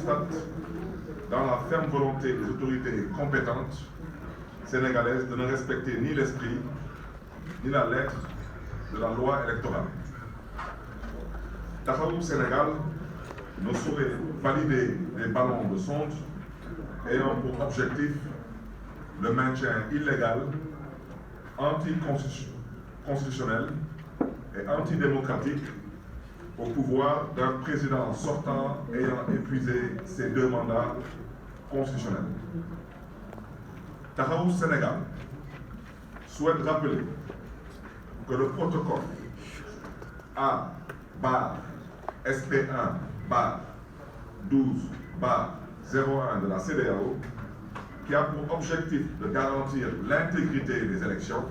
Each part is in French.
constate dans la ferme volonté des autorités compétentes sénégalaises de ne respecter ni l'esprit ni la lettre de la loi électorale. Taxawu Sénégal ne saurait valider les ballons de sonde ayant pour objectif le maintien illégal, anticonstitutionnel et antidémocratique au pouvoir d'un président sortant ayant épuisé ses 2 mandats constitutionnels. Taxawu Sénégal souhaite rappeler que le protocole A/SP1/12/01 de la CEDEAO, qui a pour objectif de garantir l'intégrité des élections,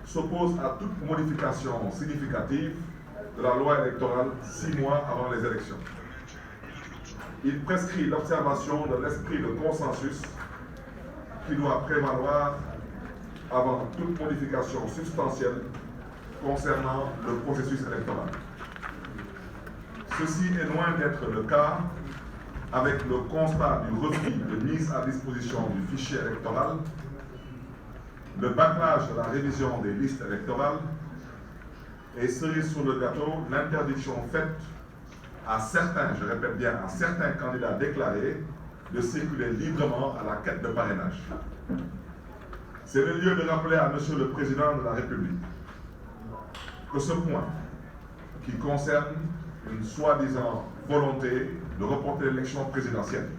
s'oppose à toute modification significative de la loi électorale 6 mois avant les élections. Il prescrit l'observation de l'esprit de consensus qui doit prévaloir avant toute modification substantielle concernant le processus électoral. Ceci est loin d'être le cas avec le constat du refus de mise à disposition du fichier électoral, le bâclage de la révision des listes électorales et cerise sur le gâteau, l'interdiction faite à certains, je répète bien, à certains candidats déclarés de circuler librement à la quête de parrainage. C'est le lieu de rappeler à Monsieur le Président de la République que ce point, qui concerne une soi-disant volonté de reporter l'élection présidentielle,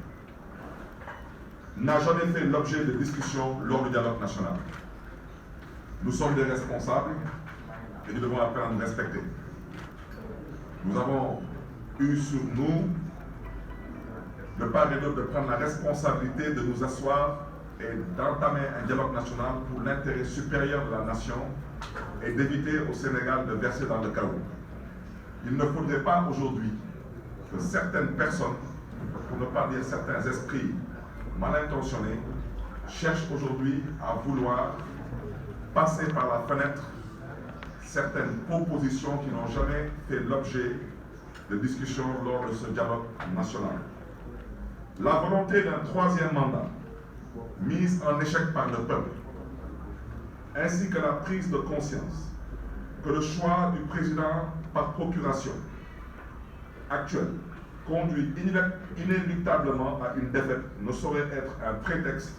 n'a jamais fait l'objet de discussions lors du dialogue national. Nous sommes des responsables et nous devons apprendre à nous respecter. Nous avons eu sur nous, de part et d'autre, de prendre la responsabilité de nous asseoir et d'entamer un dialogue national pour l'intérêt supérieur de la nation et d'éviter au Sénégal de verser dans le chaos. Il ne faudrait pas aujourd'hui que certaines personnes, pour ne pas dire certains esprits mal intentionnés, cherchent aujourd'hui à vouloir passer par la fenêtre certaines propositions qui n'ont jamais fait l'objet de discussions lors de ce dialogue national. La volonté d'un 3e mandat, mise en échec par le peuple, ainsi que la prise de conscience que le choix du président par procuration actuel conduit inéluctablement à une défaite ne saurait être un prétexte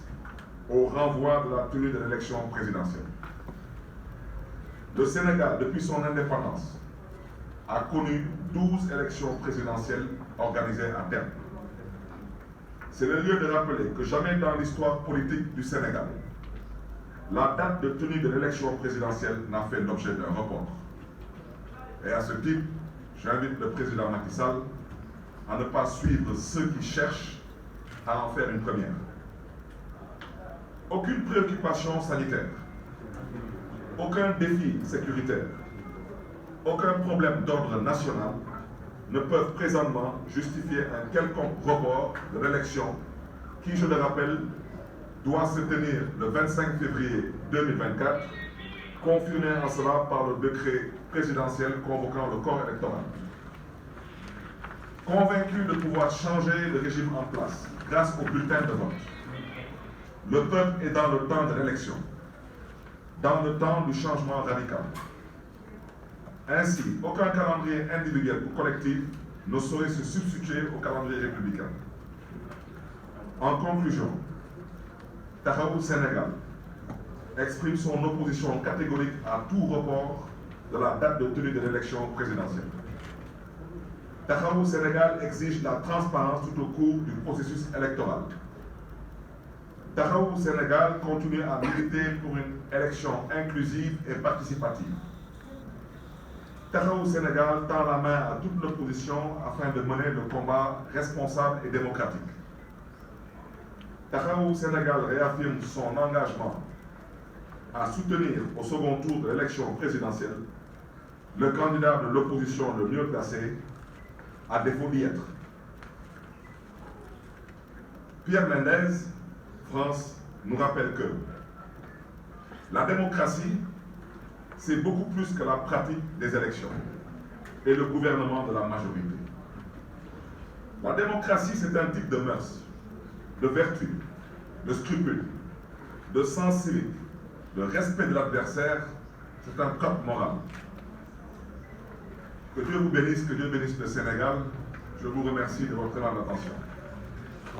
au renvoi de la tenue de l'élection présidentielle. Le Sénégal, depuis son indépendance, a connu 12 élections présidentielles organisées à terme. C'est le lieu de rappeler que jamais dans l'histoire politique du Sénégal, la date de tenue de l'élection présidentielle n'a fait l'objet d'un report. Et à ce titre, j'invite le président Macky Sall à ne pas suivre ceux qui cherchent à en faire une première. Aucune préoccupation sanitaire, aucun défi sécuritaire, aucun problème d'ordre national ne peuvent présentement justifier un quelconque report de l'élection qui, je le rappelle, doit se tenir le 25 février 2024, confirmé en cela par le décret présidentiel convoquant le corps électoral. Convaincu de pouvoir changer le régime en place grâce au bulletin de vote, le peuple est dans le temps de l'élection, dans le temps du changement radical. Ainsi, aucun calendrier individuel ou collectif ne saurait se substituer au calendrier républicain. En conclusion, Taxawu Sénégal exprime son opposition catégorique à tout report de la date de tenue de l'élection présidentielle. Taxawu Sénégal exige la transparence tout au cours du processus électoral. Taxawu Sénégal continue à militer pour une élection inclusive et participative. Taxawu Sénégal tend la main à toute l'opposition afin de mener le combat responsable et démocratique. Taxawu Sénégal réaffirme son engagement à soutenir au second tour de l'élection présidentielle le candidat de l'opposition le mieux placé, à défaut d'y être. Pierre Mendès, France, nous rappelle que la démocratie, c'est beaucoup plus que la pratique des élections et le gouvernement de la majorité. La démocratie, c'est un type de mœurs, de vertu, de scrupule, de sens civique, de respect de l'adversaire. C'est un code moral. Que Dieu vous bénisse, que Dieu bénisse le Sénégal. Je vous remercie de votre aimable attention.